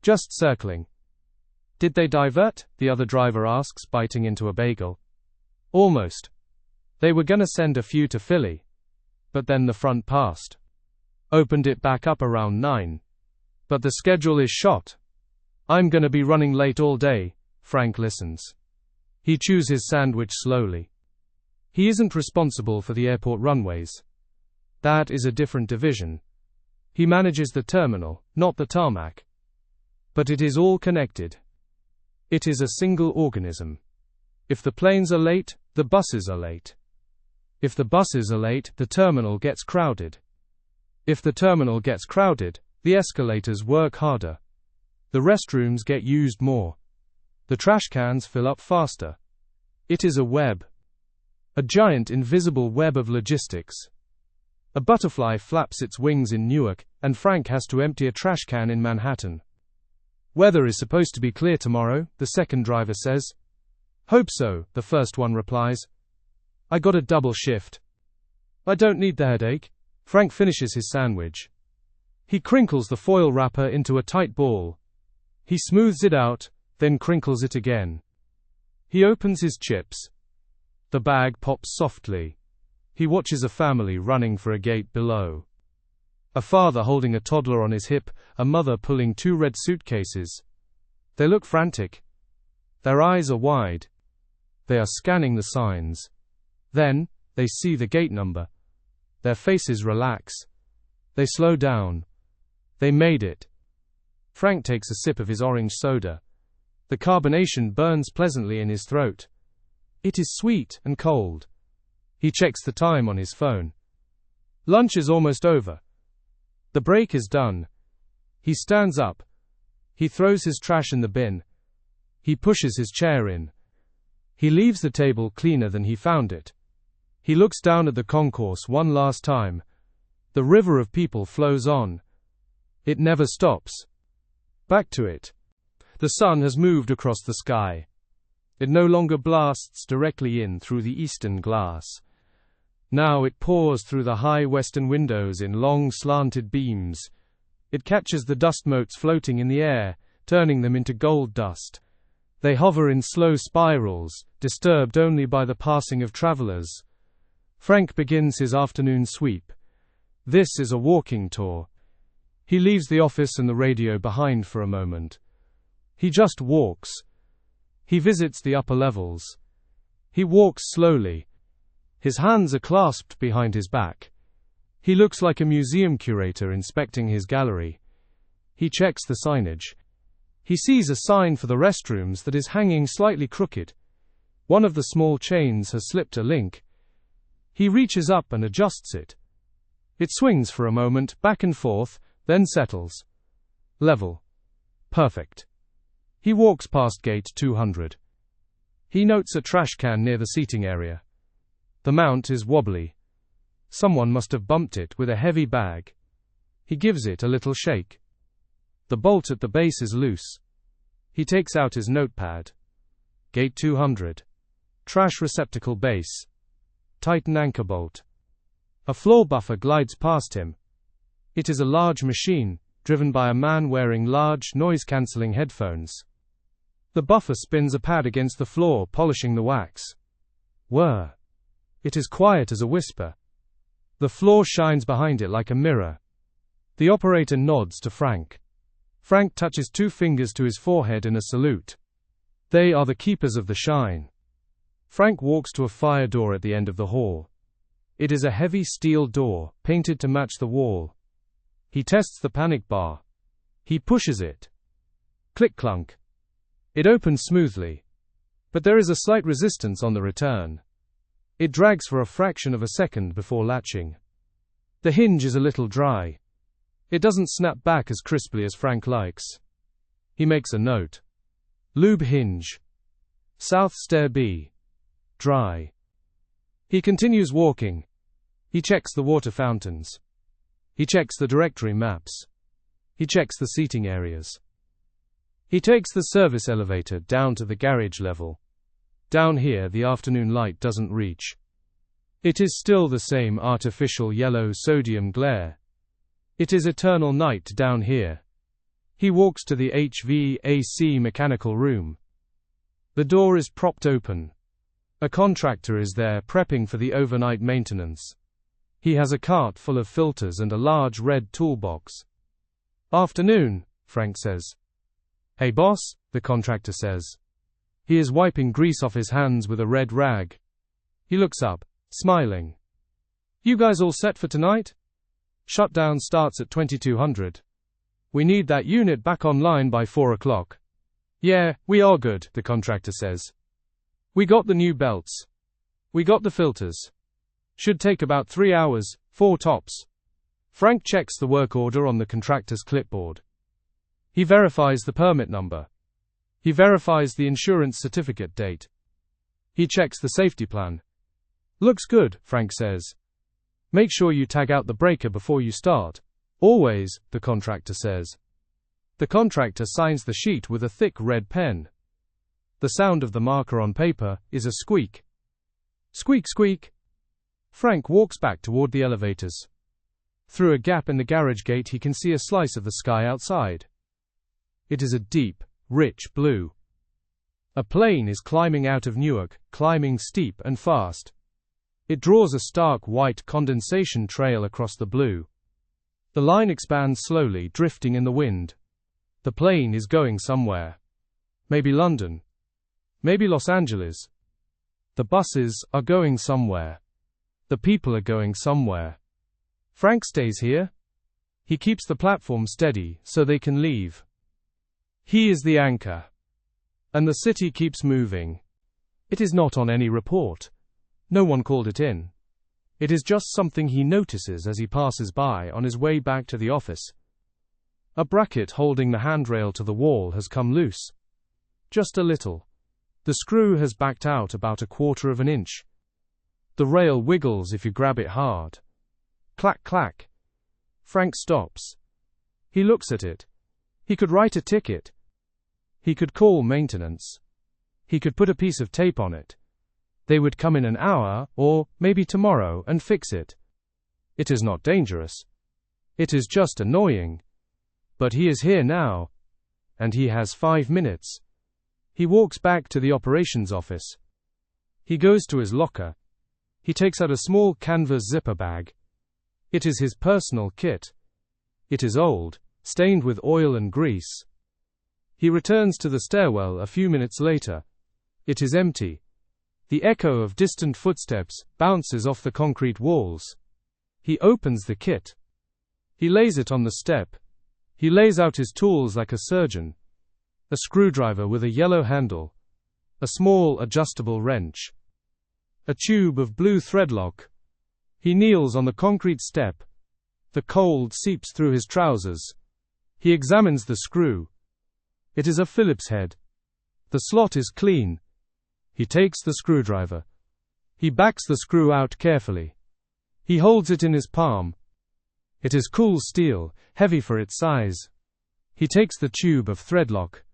Just circling. Did they divert? The other driver asks, biting into a bagel. Almost. They were gonna send a few to Philly. But then the front passed. Opened it back up around 9. But the schedule is shot. I'm gonna be running late all day. Frank listens. He chews his sandwich slowly. He isn't responsible for the airport runways. That is a different division. He manages the terminal, not the tarmac. But it is all connected. It is a single organism. If the planes are late, the buses are late. If the buses are late, the terminal gets crowded. If the terminal gets crowded, the escalators work harder. The restrooms get used more. The trash cans fill up faster. It is a web. A giant invisible web of logistics. A butterfly flaps its wings in Newark, and Frank has to empty a trash can in Manhattan. Weather is supposed to be clear tomorrow, the second driver says. Hope so, the first one replies. I got a double shift. I don't need the headache. Frank finishes his sandwich. He crinkles the foil wrapper into a tight ball. He smooths it out, then crinkles it again. He opens his chips. The bag pops softly. He watches a family running for a gate below. A father holding a toddler on his hip, a mother pulling 2 red suitcases. They look frantic. Their eyes are wide. They are scanning the signs. Then, they see the gate number. Their faces relax. They slow down. They made it. Frank takes a sip of his orange soda. The carbonation burns pleasantly in his throat. It is sweet and cold. He checks the time on his phone. Lunch is almost over. The break is done. He stands up. He throws his trash in the bin. He pushes his chair in. He leaves the table cleaner than he found it. He looks down at the concourse one last time. The river of people flows on. It never stops. Back to it. The sun has moved across the sky. It no longer blasts directly in through the eastern glass. Now it pours through the high western windows in long slanted beams. It catches the dust motes floating in the air, turning them into gold dust. They hover in slow spirals, disturbed only by the passing of travelers. Frank begins his afternoon sweep. This is a walking tour. He leaves the office and the radio behind for a moment. He just walks. He visits the upper levels. He walks slowly. His hands are clasped behind his back. He looks like a museum curator inspecting his gallery. He checks the signage. He sees a sign for the restrooms that is hanging slightly crooked. One of the small chains has slipped a link. He reaches up and adjusts it. It swings for a moment, back and forth, then settles. Level. Perfect. He walks past gate 200. He notes a trash can near the seating area. The mount is wobbly. Someone must have bumped it with a heavy bag. He gives it a little shake. The bolt at the base is loose. He takes out his notepad. Gate 200. Trash receptacle base. Tighten anchor bolt. A floor buffer glides past him. It is a large machine, driven by a man wearing large, noise-cancelling headphones. The buffer spins a pad against the floor, polishing the wax. Whir. It is quiet as a whisper. The floor shines behind it like a mirror. The operator nods to Frank. Frank touches 2 fingers to his forehead in a salute. They are the keepers of the shine. Frank walks to a fire door at the end of the hall. It is a heavy steel door, painted to match the wall. He tests the panic bar. He pushes it. Click-clunk. It opens smoothly. But there is a slight resistance on the return. It drags for a fraction of a second before latching. The hinge is a little dry. It doesn't snap back as crisply as Frank likes. He makes a note. Lube hinge. South stair B. Dry. He continues walking. He checks the water fountains. He checks the directory maps. He checks the seating areas. He takes the service elevator down to the garage level. Down here the afternoon light doesn't reach. It is still the same artificial yellow sodium glare. It is eternal night down here. He walks to the HVAC mechanical room. The door is propped open. A contractor is there prepping for the overnight maintenance. He has a cart full of filters and a large red toolbox. Afternoon, Frank says. Hey boss, the contractor says. He is wiping grease off his hands with a red rag. He looks up, smiling. You guys all set for tonight? Shutdown starts at 2200. We need that unit back online by 4 o'clock. Yeah, we are good, the contractor says. We got the new belts. We got the filters. Should take about 3 hours, 4 tops. Frank checks the work order on the contractor's clipboard. He verifies the permit number. He verifies the insurance certificate date. He checks the safety plan. Looks good, Frank says. Make sure you tag out the breaker before you start. Always, the contractor says. The contractor signs the sheet with a thick red pen. The sound of the marker on paper is a squeak. Squeak, squeak. Frank walks back toward the elevators. Through a gap in the garage gate he can see a slice of the sky outside. It is a deep, rich blue. A plane is climbing out of Newark, climbing steep and fast. It draws a stark white condensation trail across the blue. The line expands slowly, drifting in the wind. The plane is going somewhere. Maybe London. Maybe Los Angeles. The buses are going somewhere. The people are going somewhere. Frank stays here. He keeps the platform steady so they can leave. He is the anchor. And the city keeps moving. It is not on any report. No one called it in. It is just something he notices as he passes by on his way back to the office. A bracket holding the handrail to the wall has come loose. Just a little. The screw has backed out about 1/4 of an inch. The rail wiggles if you grab it hard. Clack, clack. Frank stops. He looks at it. He could write a ticket. He could call maintenance. He could put a piece of tape on it. They would come in an hour, or maybe tomorrow, and fix it. It is not dangerous. It is just annoying. But he is here now. And he has 5 minutes. He walks back to the operations office. He goes to his locker. He takes out a small canvas zipper bag. It is his personal kit. It is old, stained with oil and grease. He returns to the stairwell a few minutes later. It is empty. The echo of distant footsteps bounces off the concrete walls. He opens the kit. He lays it on the step. He lays out his tools like a surgeon. A screwdriver with a yellow handle. A small adjustable wrench. A tube of blue threadlock. He kneels on the concrete step. The cold seeps through his trousers. He examines the screw. It is a Phillips head. The slot is clean. He takes the screwdriver. He backs the screw out carefully. He holds it in his palm. It is cool steel, heavy for its size. He takes the tube of threadlock.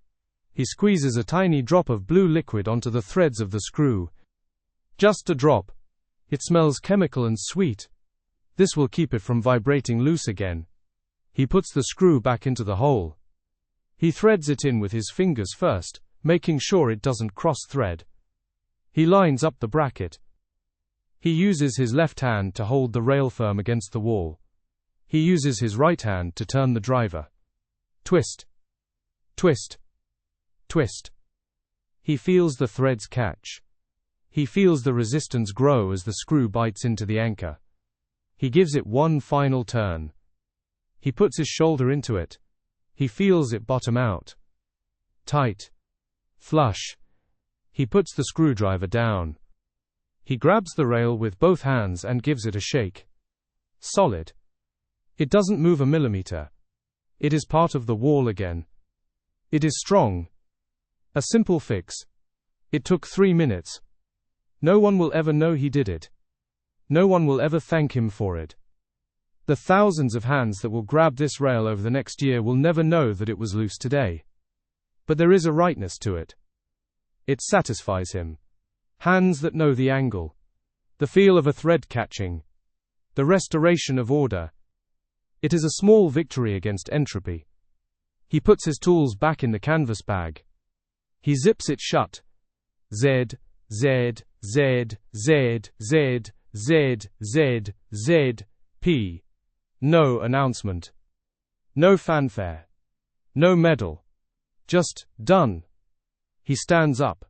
He squeezes a tiny drop of blue liquid onto the threads of the screw. Just a drop. It smells chemical and sweet. This will keep it from vibrating loose again. He puts the screw back into the hole. He threads it in with his fingers first, making sure it doesn't cross-thread. He lines up the bracket. He uses his left hand to hold the rail firm against the wall. He uses his right hand to turn the driver. Twist. Twist. Twist. He feels the threads catch. He feels the resistance grow as the screw bites into the anchor. He gives it one final turn. He puts his shoulder into it. He feels it bottom out. Tight. Flush. He puts the screwdriver down. He grabs the rail with both hands and gives it a shake. Solid. It doesn't move a millimeter. It is part of the wall again. It is strong. A simple fix. It took 3 minutes. No one will ever know he did it. No one will ever thank him for it. The thousands of hands that will grab this rail over the next year will never know that it was loose today. But there is a rightness to it. It satisfies him. Hands that know the angle. The feel of a thread catching. The restoration of order. It is a small victory against entropy. He puts his tools back in the canvas bag. He zips it shut. Z, Z, Z, Z, Z, Z, Z, Z, P. No announcement. No fanfare. No medal. Just, done. He stands up.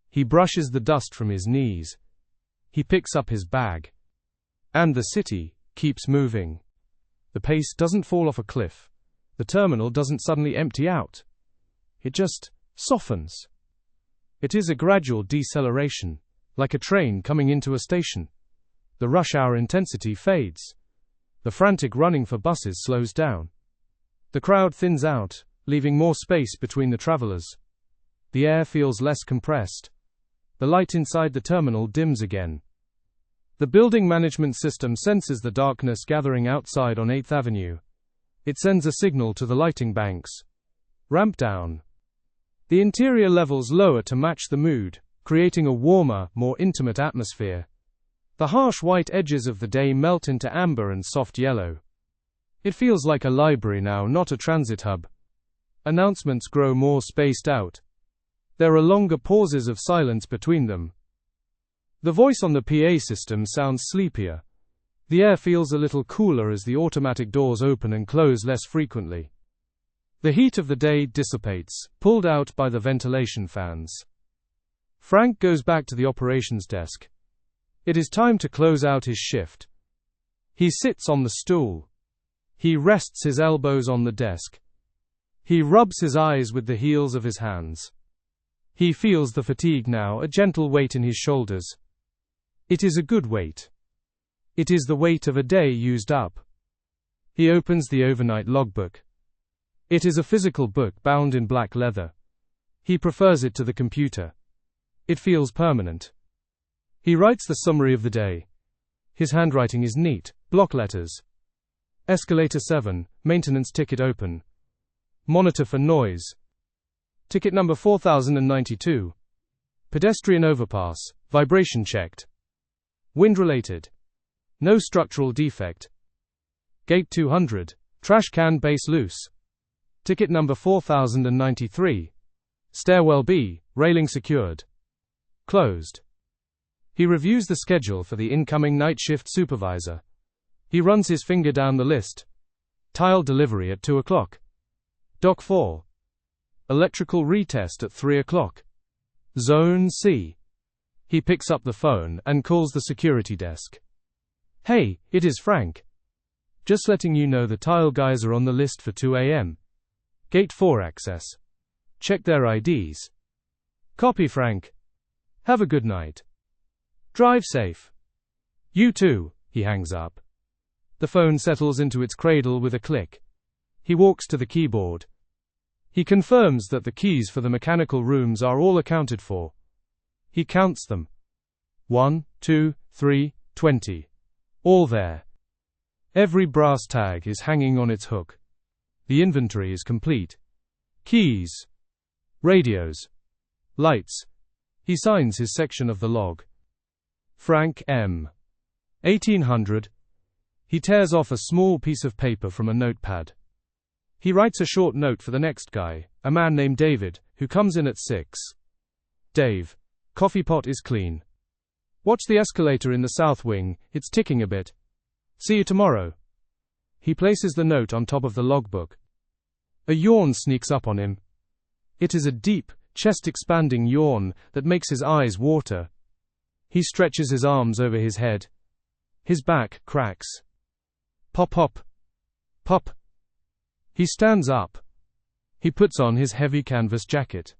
He brushes the dust from his knees. He picks up his bag. And the city keeps moving. The pace doesn't fall off a cliff. The terminal doesn't suddenly empty out. It just softens. It is a gradual deceleration, like a train coming into a station. The rush hour intensity fades. The frantic running for buses slows down. The crowd thins out, leaving more space between the travelers. The air feels less compressed. The light inside the terminal dims again. The building management system senses the darkness gathering outside on 8th Avenue. It sends a signal to the lighting banks. Ramp down. The interior levels lower to match the mood, creating a warmer, more intimate atmosphere. The harsh white edges of the day melt into amber and soft yellow. It feels like a library now, not a transit hub. Announcements grow more spaced out. There are longer pauses of silence between them. The voice on the PA system sounds sleepier. The air feels a little cooler as the automatic doors open and close less frequently. The heat of the day dissipates, pulled out by the ventilation fans. Frank goes back to the operations desk. It is time to close out his shift. He sits on the stool. He rests his elbows on the desk. He rubs his eyes with the heels of his hands. He feels the fatigue now, a gentle weight in his shoulders. It is a good weight. It is the weight of a day used up. He opens the overnight logbook. It is a physical book bound in black leather. He prefers it to the computer. It feels permanent. He writes the summary of the day. His handwriting is neat, block letters. Escalator 7, maintenance ticket open. Monitor for noise. Ticket number 4092. Pedestrian overpass, vibration checked. Wind related. No structural defect. Gate 200, trash can base loose. Ticket number 4093. Stairwell B, railing secured. Closed. He reviews the schedule for the incoming night shift supervisor. He runs his finger down the list. Tile delivery at 2 o'clock. Dock 4. Electrical retest at 3 o'clock. Zone C. He picks up the phone and calls the security desk. Hey, it is Frank. Just letting you know the tile guys are on the list for 2 a.m. Gate 4 access. Check their IDs. Copy, Frank. Have a good night. Drive safe. You too. He hangs up. The phone settles into its cradle with a click. He walks to the keyboard. He confirms that the keys for the mechanical rooms are all accounted for. He counts them. 1, 2, 3, 20. All there. Every brass tag is hanging on its hook. The inventory is complete. Keys. Radios. Lights. He signs his section of the log. Frank M. 1800. He tears off a small piece of paper from a notepad. He writes a short note for the next guy, a man named David, who comes in at 6. Dave. Coffee pot is clean. Watch the escalator in the south wing, it's ticking a bit. See you tomorrow. He places the note on top of the logbook. A yawn sneaks up on him. It is a deep, chest-expanding yawn that makes his eyes water. He stretches his arms over his head. His back cracks. Pop, pop. Pop. He stands up. He puts on his heavy canvas jacket.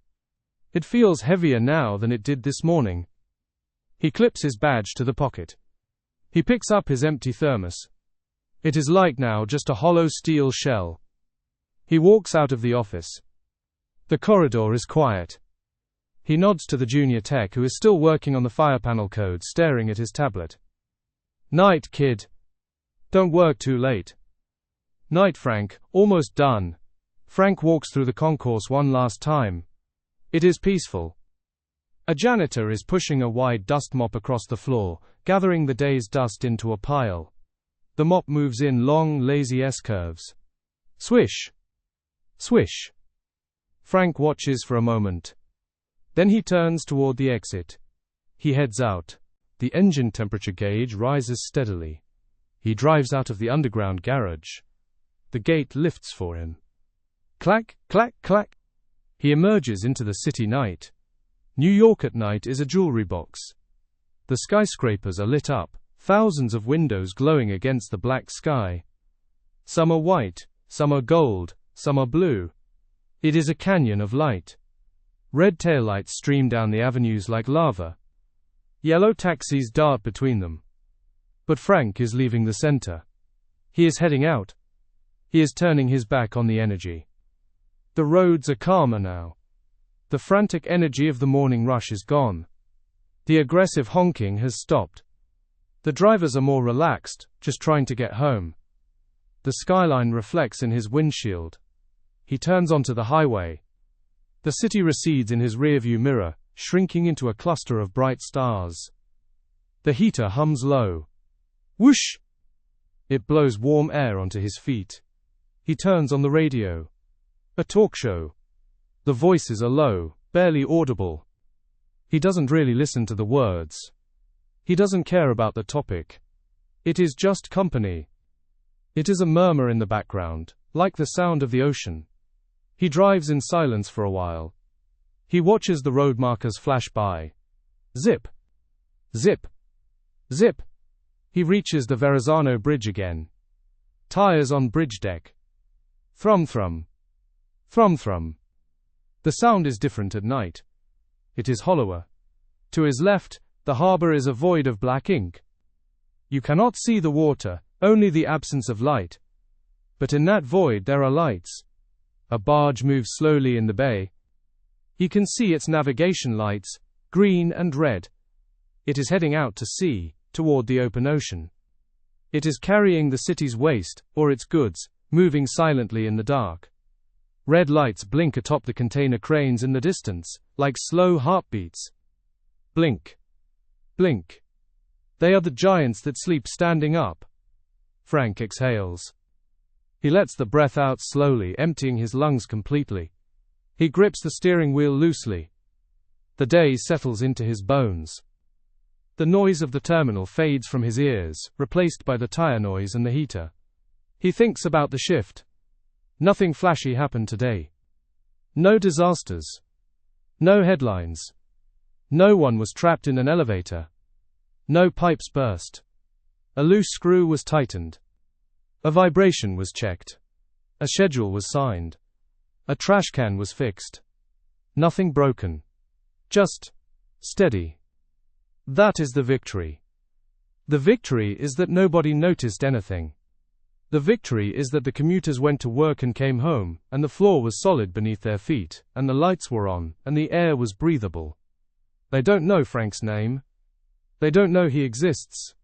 It feels heavier now than it did this morning. He clips his badge to the pocket. He picks up his empty thermos. It is light now, just a hollow steel shell. He walks out of the office. The corridor is quiet. He nods to the junior tech who is still working on the fire panel code, staring at his tablet. Night, kid. Don't work too late. Night, Frank. Almost done. Frank walks through the concourse one last time. It is peaceful. A janitor is pushing a wide dust mop across the floor, gathering the day's dust into a pile. The mop moves in long, lazy S-curves. Swish. Swish. Frank watches for a moment. Then he turns toward the exit. He heads out. The engine temperature gauge rises steadily. He drives out of the underground garage. The gate lifts for him. Clack, clack, clack. He emerges into the city night. New York at night is a jewelry box. The skyscrapers are lit up, thousands of windows glowing against the black sky. Some are white, some are gold, some are blue. It is a canyon of light. Red taillights stream down the avenues like lava. Yellow taxis dart between them. But Frank is leaving the center. He is heading out. He is turning his back on the energy. The roads are calmer now. The frantic energy of the morning rush is gone. The aggressive honking has stopped. The drivers are more relaxed, just trying to get home. The skyline reflects in his windshield. He turns onto the highway. The city recedes in his rearview mirror, shrinking into a cluster of bright stars. The heater hums low. Whoosh! It blows warm air onto his feet. He turns on the radio. A talk show. The voices are low, barely audible. He doesn't really listen to the words. He doesn't care about the topic. It is just company. It is a murmur in the background, like the sound of the ocean. He drives in silence for a while. He watches the road markers flash by. Zip. Zip. Zip. He reaches the Verrazano Bridge again. Tires on bridge deck. Thrum thrum. Thrum thrum. The sound is different at night. It is hollower. To his left, the harbor is a void of black ink. You cannot see the water, only the absence of light. But in that void there are lights. A barge moves slowly in the bay. He can see its navigation lights, green and red. It is heading out to sea, toward the open ocean. It is carrying the city's waste, or its goods, moving silently in the dark. Red lights blink atop the container cranes in the distance, like slow heartbeats. Blink. Blink. They are the giants that sleep standing up. Frank exhales. He lets the breath out slowly, emptying his lungs completely. He grips the steering wheel loosely. The day settles into his bones. The noise of the terminal fades from his ears, replaced by the tire noise and the heater. He thinks about the shift. Nothing flashy happened today. No disasters. No headlines. No one was trapped in an elevator. No pipes burst. A loose screw was tightened. A vibration was checked. A schedule was signed. A trash can was fixed. Nothing broken. Just steady. That is the victory. The victory is that nobody noticed anything. The victory is that the commuters went to work and came home, and the floor was solid beneath their feet, and the lights were on, and the air was breathable. They don't know Frank's name. They don't know he exists.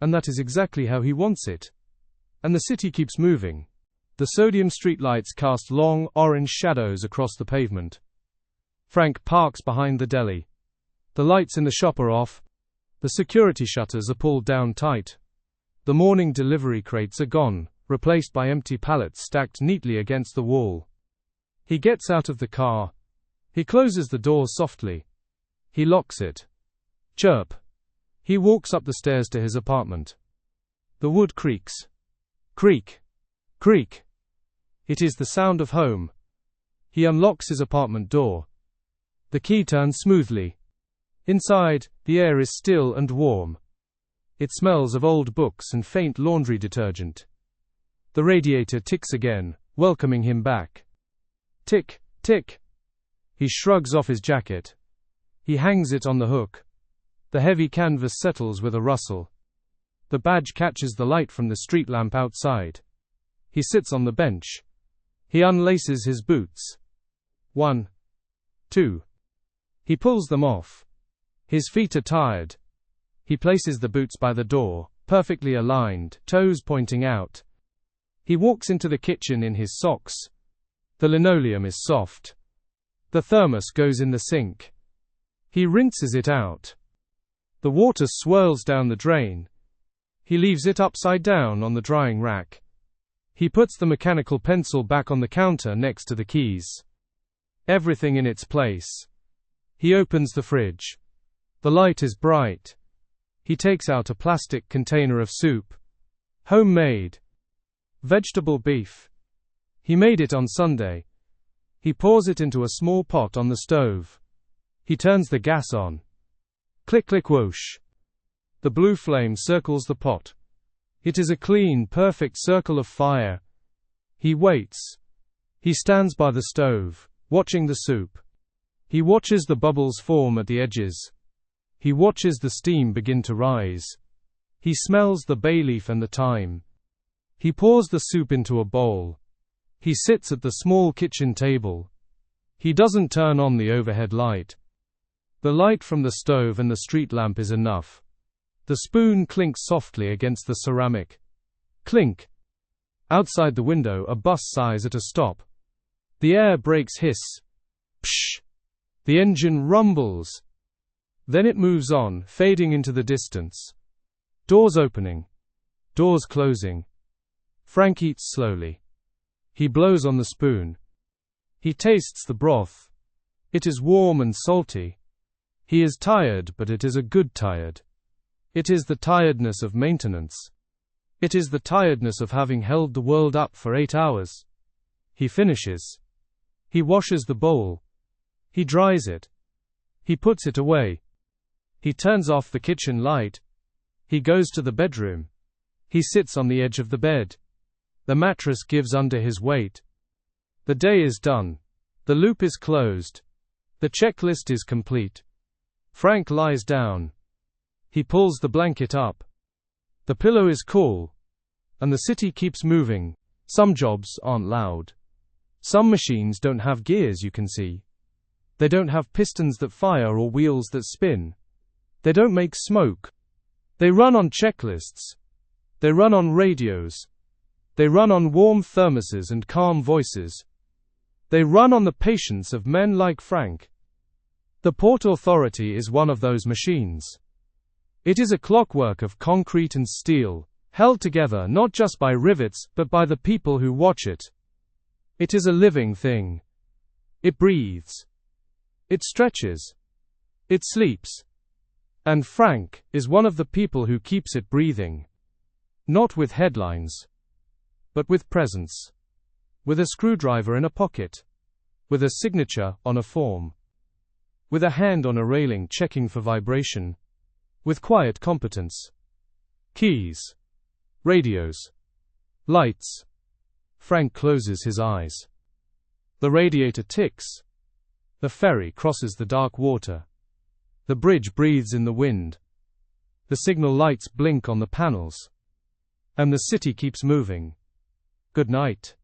And that is exactly how he wants it. And the city keeps moving. The sodium streetlights cast long, orange shadows across the pavement. Frank parks behind the deli. The lights in the shop are off. The security shutters are pulled down tight. The morning delivery crates are gone, replaced by empty pallets stacked neatly against the wall. He gets out of the car. He closes the door softly. He locks it. Chirp. He walks up the stairs to his apartment. The wood creaks. Creak. Creak. It is the sound of home. He unlocks his apartment door. The key turns smoothly. Inside, the air is still and warm. It smells of old books and faint laundry detergent. The radiator ticks again, welcoming him back. Tick, tick. He shrugs off his jacket. He hangs it on the hook. The heavy canvas settles with a rustle. The badge catches the light from the street lamp outside. He sits on the bench. He unlaces his boots. 1, 2. He pulls them off. His feet are tired. He places the boots by the door, perfectly aligned, toes pointing out. He walks into the kitchen in his socks. The linoleum is soft. The thermos goes in the sink. He rinses it out. The water swirls down the drain. He leaves it upside down on the drying rack. He puts the mechanical pencil back on the counter next to the keys. Everything in its place. He opens the fridge. The light is bright. He takes out a plastic container of soup. Homemade. Vegetable beef. He made it on Sunday. He pours it into a small pot on the stove. He turns the gas on. Click click whoosh. The blue flame circles the pot. It is a clean, perfect circle of fire. He waits. He stands by the stove, watching the soup. He watches the bubbles form at the edges. He watches the steam begin to rise. He smells the bay leaf and the thyme. He pours the soup into a bowl. He sits at the small kitchen table. He doesn't turn on the overhead light. The light from the stove and the street lamp is enough. The spoon clinks softly against the ceramic. Clink. Outside the window, a bus sighs at a stop. The air brakes hiss. Psh! The engine rumbles. Then it moves on, fading into the distance. Doors opening. Doors closing. Frank eats slowly. He blows on the spoon. He tastes the broth. It is warm and salty. He is tired, but it is a good tired. It is the tiredness of maintenance. It is the tiredness of having held the world up for 8 hours. He finishes. He washes the bowl. He dries it. He puts it away. He turns off the kitchen light. He goes to the bedroom. He sits on the edge of the bed. The mattress gives under his weight. The day is done. The loop is closed. The checklist is complete. Frank lies down. He pulls the blanket up. The pillow is cool. And the city keeps moving. Some jobs aren't loud. Some machines don't have gears, you can see. They don't have pistons that fire or wheels that spin. They don't make smoke. They run on checklists. They run on radios. They run on warm thermoses and calm voices. They run on the patience of men like Frank. The Port Authority is one of those machines. It is a clockwork of concrete and steel, held together not just by rivets, but by the people who watch it. It is a living thing. It breathes. It stretches. It sleeps. And Frank is one of the people who keeps it breathing. Not with headlines, but with presence. With a screwdriver in a pocket. With a signature on a form. With a hand on a railing checking for vibration. With quiet competence. Keys. Radios. Lights. Frank closes his eyes. The radiator ticks. The ferry crosses the dark water. The bridge breathes in the wind. The signal lights blink on the panels. And the city keeps moving. Good night.